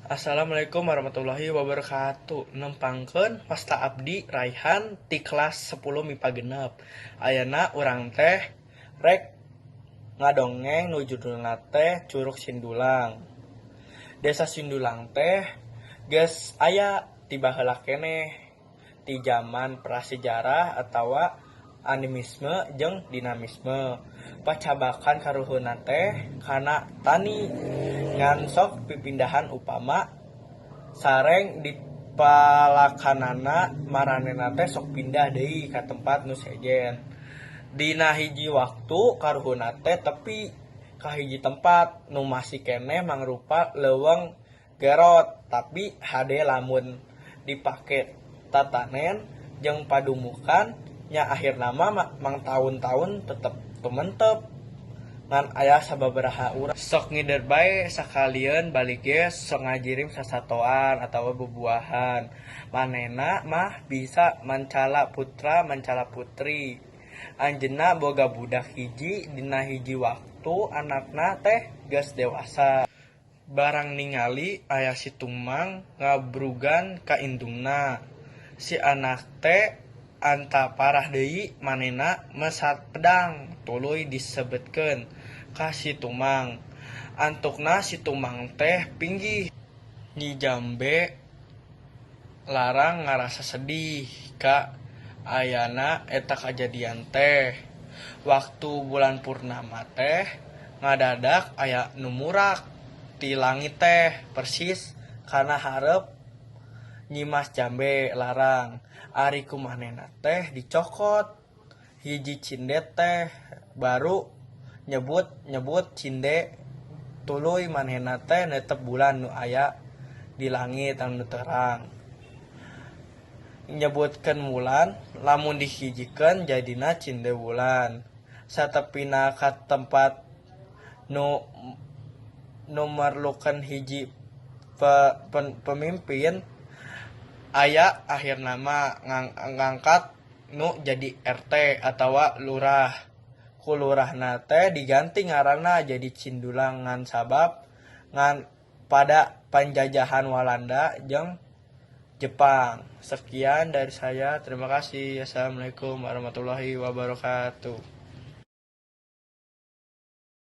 Assalamualaikum warahmatullahi wabarakatuh. Nempangkeun Pasta Abdi Raihan ti kelas 10 MIPA genep. Ayeuna urang teh rek ngadongeng nu judulna teh Curug Sindulang. Desa Sindulang teh geus aya ti baheula keneh ti zaman prasejarah atawa animisme jeung dinamisme. Pacabakan karuhuna teh kana tani ngan sok pipindahan upama sareng dipalakanana maranena teh sok pindah deui ka tempat nu sejen. Dina hiji waktu karuhuna teh tepi ka hiji tempat nu masih keneh mangrupa leuweung Gerot tapi hade lamun dipake tatanen jeung padumukan nya akhirna mang tahun-tahun tetep tumentep ngan aya sababaraha urang sok ngider bae sakalian balik ge sok ngajirim sasatoan atawa bebuahan. Manehna mah bisa mancala putra mancala putri. Anjeunna boga budak hiji dina hiji waktu anakna teh geus dewasa. Barang ningali aya si tumang ngabrugan ka indungna. Si anak teh anta parah deui manehna mesat pedang tuluy disebutkeun ka si tumang. Antukna si tumang teh pinggih Nyi Jambe larang ngarasa sedih ka ayana eta kajadian teh. Waktu bulan purnama teh ngadadak aya nu murak ti langit teh persis kana hareup Nyi Mas Jambe larang. Ari kumanehna teh dicokot hiji cindet teh baru nyebut cinde tuluy manehna teh netep bulan nu aya di langit anu terang. Nyebutkeun bulan lamun dihijikeun jadina cinde bulan. Satepina ka tempat nu merlukeun hiji pemimpin aya akhirna mah ngangkat nu jadi RT atawa lurah. Ku lurahna teh diganti ngaranna jadi Cindulang ngan sabab ngan pada penjajahan Walanda jeung Jepang. Sekian dari saya, terima kasih. Assalamualaikum warahmatullahi wabarakatuh.